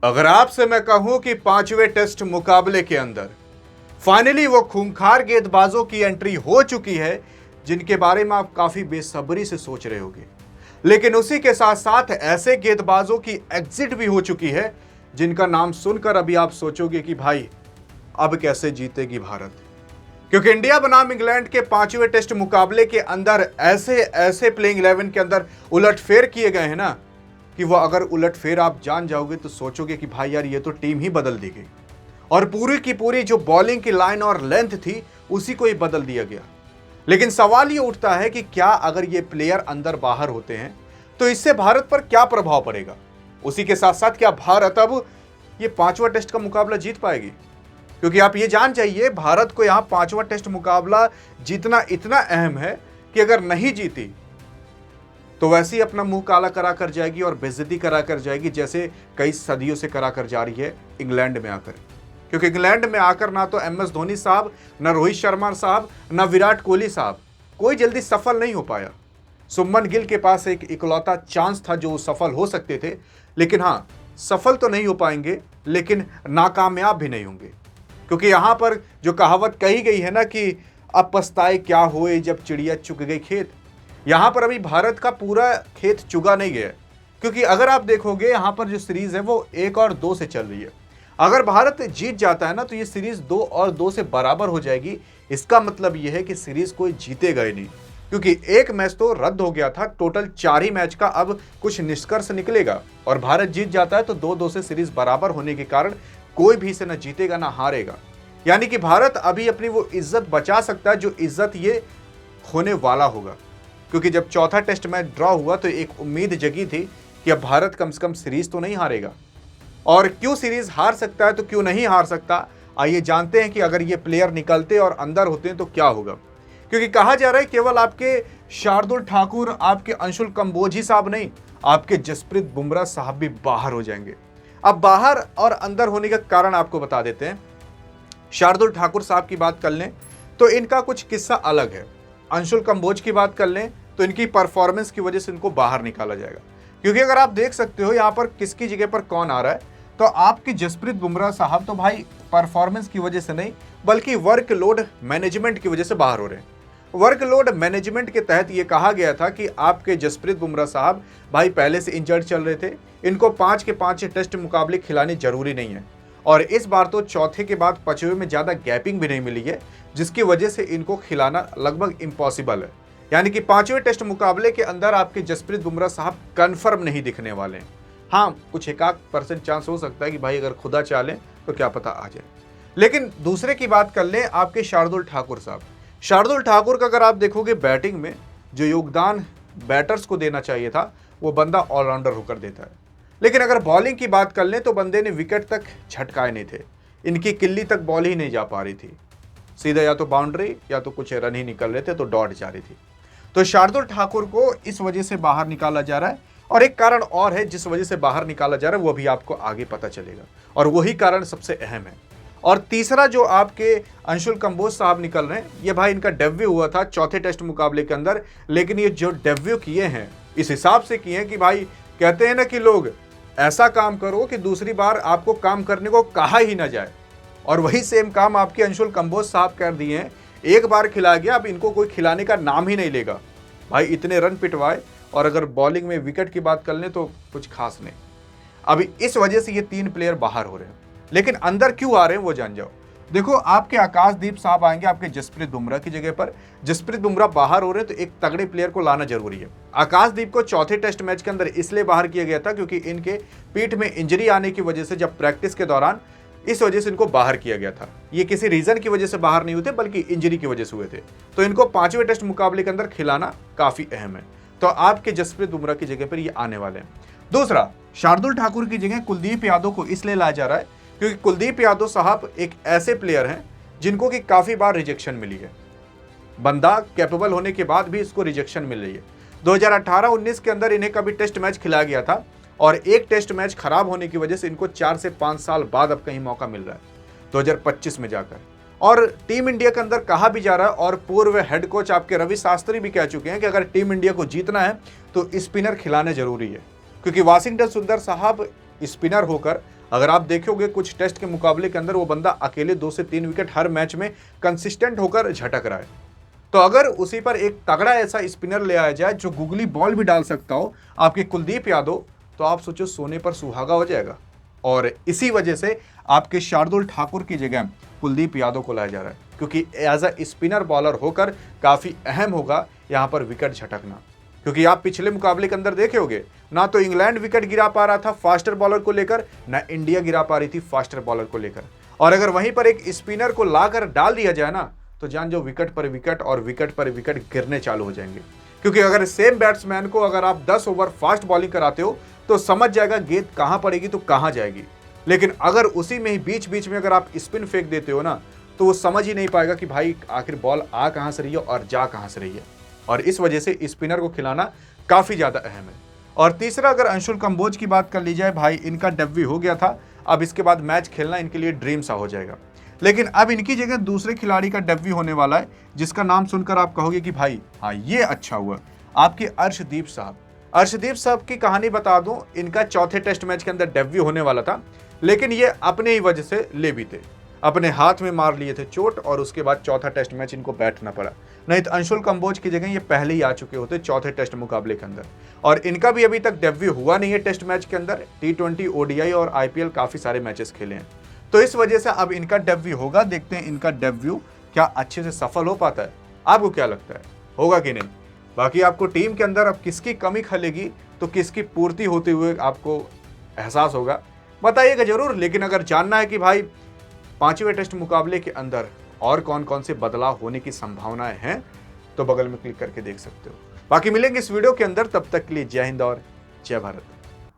अगर आपसे मैं कहूं कि पांचवें टेस्ट मुकाबले के अंदर फाइनली वो खूंखार गेंदबाजों की एंट्री हो चुकी है जिनके बारे में आप काफी बेसब्री से सोच रहे होंगे, लेकिन उसी के साथ साथ ऐसे गेंदबाजों की एग्जिट भी हो चुकी है जिनका नाम सुनकर अभी आप सोचोगे कि भाई अब कैसे जीतेगी भारत। क्योंकि इंडिया बनाम इंग्लैंड के पांचवें टेस्ट मुकाबले के अंदर ऐसे ऐसे प्लेइंग 11 के अंदर उलटफेर किए गए हैं ना कि वो अगर उलटफेर आप जान जाओगे तो सोचोगे कि भाई यार ये तो टीम ही बदल दी गई, और पूरी की पूरी जो बॉलिंग की लाइन और लेंथ थी उसी को ही बदल दिया गया। लेकिन सवाल ये उठता है कि क्या अगर ये प्लेयर अंदर बाहर होते हैं तो इससे भारत पर क्या प्रभाव पड़ेगा। उसी के साथ साथ क्या भारत अब ये पांचवा टेस्ट का मुकाबला जीत पाएगी? क्योंकि आप ये जान जाइए भारत को यहां पांचवा टेस्ट मुकाबला जीतना इतना अहम है कि अगर नहीं जीती तो वैसे ही अपना मुंह काला करा कर जाएगी और बेइज्जती करा कर जाएगी, जैसे कई सदियों से करा कर जा रही है इंग्लैंड में आकर। क्योंकि इंग्लैंड में आकर ना तो MS धोनी साहब, ना रोहित शर्मा साहब, ना विराट कोहली साहब कोई जल्दी सफल नहीं हो पाया। सुमन गिल के पास एक इकलौता चांस था जो सफल हो सकते थे, लेकिन हाँ, सफल तो नहीं हो पाएंगे लेकिन नाकामयाब भी नहीं होंगे। क्योंकि यहां पर जो कहावत कही गई है ना कि अब पछताए क्या होए जब चिड़िया चुग गई खेत, यहां पर अभी भारत का पूरा खेत चुगा नहीं गया। क्योंकि अगर आप देखोगे यहां पर जो सीरीज है वो 1 और 2 से चल रही है। अगर भारत जीत जाता है ना तो ये सीरीज 2 और 2 से बराबर हो जाएगी। इसका मतलब यह है कि सीरीज कोई जीतेगा ही नहीं, क्योंकि एक मैच तो रद्द हो गया था। टोटल 4 ही मैच का अब कुछ निष्कर्ष निकलेगा और भारत जीत जाता है तो 2-2 से सीरीज बराबर होने के कारण कोई भी इसे ना जीतेगा ना हारेगा। यानी कि भारत अभी अपनी वो इज्जत बचा सकता है जो इज्जत ये होने वाला होगा। क्योंकि जब चौथा टेस्ट मैच ड्रॉ हुआ तो एक उम्मीद जगी थी कि अब भारत कम से कम सीरीज तो नहीं हारेगा। और क्यों सीरीज हार सकता है तो क्यों नहीं हार सकता, आइए जानते हैं कि अगर ये प्लेयर निकलते और अंदर होते हैं तो क्या होगा। क्योंकि कहा जा रहा है केवल आपके शार्दुल ठाकुर, आपके अंशुल कंबोजी साहब नहीं, आपके जसप्रीत बुमराह साहब भी बाहर हो जाएंगे। अब बाहर और अंदर होने का कारण आपको बता देते हैं। शार्दुल ठाकुर साहब की बात कर लें तो इनका कुछ किस्सा अलग है। अंशुल कंबोज की बात कर लें तो इनकी परफॉर्मेंस की वजह से इनको बाहर निकाला जाएगा। क्योंकि अगर आप देख सकते हो यहाँ पर किसकी जगह पर कौन आ रहा है, तो आपके जसप्रीत बुमराह साहब तो भाई परफॉर्मेंस की वजह से नहीं बल्कि वर्कलोड मैनेजमेंट की वजह से बाहर हो रहे हैं। वर्कलोड मैनेजमेंट के तहत ये कहा गया था कि आपके जसप्रीत बुमराह साहब भाई पहले से इंजर्ड चल रहे थे, इनको 5 के 5 टेस्ट मुकाबले खिलाने जरूरी नहीं है। और इस बार तो चौथे के बाद पांचवें में ज़्यादा गैपिंग भी नहीं मिली है, जिसकी वजह से इनको खिलाना लगभग इम्पॉसिबल है। यानी कि पांचवें टेस्ट मुकाबले के अंदर आपके जसप्रीत बुमराह साहब कंफर्म नहीं दिखने वाले हैं। हाँ, कुछ 1% चांस हो सकता है कि भाई अगर खुदा चालें तो क्या पता आ जाए। लेकिन दूसरे की बात कर लें आपके शार्दुल ठाकुर साहब। शार्दुल ठाकुर का अगर आप देखोगे बैटिंग में जो योगदान बैटर्स को देना चाहिए था वो बंदा ऑलराउंडर होकर देता है। लेकिन अगर बॉलिंग की बात कर लें तो बंदे ने विकेट तक झटकाए नहीं थे, इनकी किल्ली तक बॉल ही नहीं जा पा रही थी, सीधा या तो बाउंड्री या तो कुछ रन ही निकल रहे थे तो डॉट जा रही थी। तो शार्दुल ठाकुर को इस वजह से बाहर निकाला जा रहा है। और एक कारण और है जिस वजह से बाहर निकाला जा रहा है वो भी आपको आगे पता चलेगा, और वही कारण सबसे अहम है। और तीसरा जो आपके अंशुल कंबोज साहब निकल रहे हैं, ये भाई इनका डेब्यू हुआ था चौथे टेस्ट मुकाबले के अंदर, लेकिन ये जो डेब्यू किए हैं इस हिसाब से किए हैं कि भाई कहते हैं ना कि लोग ऐसा काम करो कि दूसरी बार आपको काम करने को कहा ही ना जाए, और वही सेम काम आपके अंशुल कंबोज साहब कर दिए हैं। एक बार खिला गया, अब इनको कोई खिलाने का नाम ही नहीं लेगा। भाई इतने रन पिटवाए, और अगर बॉलिंग में विकेट की बात कर लें तो कुछ खास नहीं। अभी इस वजह से ये 3 प्लेयर बाहर हो रहे हैं। लेकिन अंदर क्यों आ रहे हैं वो जान जाओ। देखो, आपके आकाशदीप साहब आएंगे आपके जसप्रीत बुमराह की जगह पर। जसप्रीत बुमराह बाहर हो रहे हैं तो एक तगड़े प्लेयर को लाना जरूरी है। आकाशदीप को चौथे टेस्ट मैच के अंदर इसलिए बाहर किया गया था क्योंकि इनके पीठ में इंजरी आने की वजह से जब प्रैक्टिस के दौरान, इस वजह से इनको बाहर किया गया था। ये किसी रीजन की वजह से बाहर नहीं हुए थे बल्कि इंजरी की वजह से हुए थे। तो इनको 5वें टेस्ट मुकाबले के अंदर खिलाना काफी अहम है। तो आपके जसप्रीत बुमराह की जगह पर ये आने वाले हैं। दूसरा, शार्दुल ठाकुर की जगह कुलदीप यादव को इसलिए लाया जा रहा है क्योंकि कुलदीप यादव साहब एक ऐसे प्लेयर हैं जिनको कि काफी बार रिजेक्शन मिली है। बंदा कैपेबल होने के बाद भी इसको रिजेक्शन मिल रही है। 2018-19 के अंदर इन्हें कभी टेस्ट मैच खिलाया गया था और एक टेस्ट मैच खराब होने की वजह से इनको 4 से 5 साल बाद अब कहीं मौका मिल रहा है 2025 में जाकर। और टीम इंडिया के अंदर कहा भी जा रहा है, और पूर्व हेड कोच आपके रवि शास्त्री भी कह चुके हैं कि अगर टीम इंडिया को जीतना है तो स्पिनर खिलाने जरूरी है, क्योंकि वाशिंगटन सुंदर साहब स्पिनर होकर अगर आप देखोगे कुछ टेस्ट के मुकाबले के अंदर वो बंदा अकेले 2 से 3 विकेट हर मैच में कंसिस्टेंट होकर झटक रहा है। तो अगर उसी पर एक तगड़ा ऐसा स्पिनर ले आया जाए जो गूगली बॉल भी डाल सकता हो, आपके कुलदीप यादव, तो आप सोचो सोने पर सुहागा हो जाएगा। और इसी वजह से आपके शार्दुल ठाकुर की जगह कुलदीप यादव को लाया जा रहा है, क्योंकि एज अ स्पिनर बॉलर होकर काफ़ी अहम होगा यहाँ पर विकेट झटकना। क्योंकि आप पिछले मुकाबले के अंदर देखे होगे, ना तो इंग्लैंड विकेट गिरा पा रहा था फास्टर बॉलर को लेकर, ना इंडिया गिरा पा रही थी फास्टर बॉलर को लेकर। और अगर वहीं पर एक स्पिनर को लाकर डाल दिया जाए ना, तो जान जो विकेट पर विकेट और विकेट पर विकेट गिरने चालू हो जाएंगे। क्योंकि अगर सेम बैट्समैन को अगर आप 10 ओवर फास्ट बॉलिंग कराते हो तो समझ जाएगा गेंद कहां पड़ेगी तो कहां जाएगी। लेकिन अगर उसी में ही बीच बीच में अगर आप स्पिन फेंक देते हो ना, तो वो समझ ही नहीं पाएगा कि भाई आखिर बॉल आ कहां से रही है और जा कहां से रही है। और इस वजह से स्पिनर को खिलाना काफी ज्यादा अहम है। और तीसरा, अगर अंशुल कंबोज की बात कर ली जाए, भाई इनका डेब्यू हो गया था, अब इसके बाद मैच खेलना इनके लिए ड्रीम सा हो जाएगा। लेकिन अब इनकी जगह दूसरे खिलाड़ी का डेब्यू होने वाला है, जिसका नाम सुनकर आप कहोगे कि भाई हाँ ये अच्छा हुआ, आपके अर्शदीप साहब। अर्शदीप साहब की कहानी बता दूं, इनका चौथे टेस्ट मैच के अंदर डेब्यू होने वाला था, लेकिन ये अपने ही वजह से ले भी थे, अपने हाथ में मार लिए थे चोट, और उसके बाद चौथा टेस्ट मैच इनको बैठना पड़ा। नहीं तो अंशुल कंबोज की जगह ये पहले ही आ चुके होते चौथे टेस्ट मुकाबले के अंदर। और इनका भी अभी तक डेब्यू हुआ नहीं है टेस्ट मैच के अंदर। T20, ODI और IPL काफी सारे मैचेस खेले हैं, तो इस वजह से अब इनका डेब्यू होगा। देखते हैं इनका डेब्यू क्या अच्छे से सफल हो पाता है। आपको क्या लगता है, होगा कि नहीं? बाकी आपको टीम के अंदर अब किसकी कमी खलेगी तो किसकी पूर्ति होते हुए आपको एहसास होगा, बताइएगा जरूर। लेकिन अगर जानना है कि भाई 5वें टेस्ट मुकाबले के अंदर और कौन कौन से बदलाव होने की संभावनाएं हैं, तो बगल में क्लिक करके देख सकते हो। बाकी मिलेंगे इस वीडियो के अंदर, तब तक के लिए जय हिंद और जय भारत।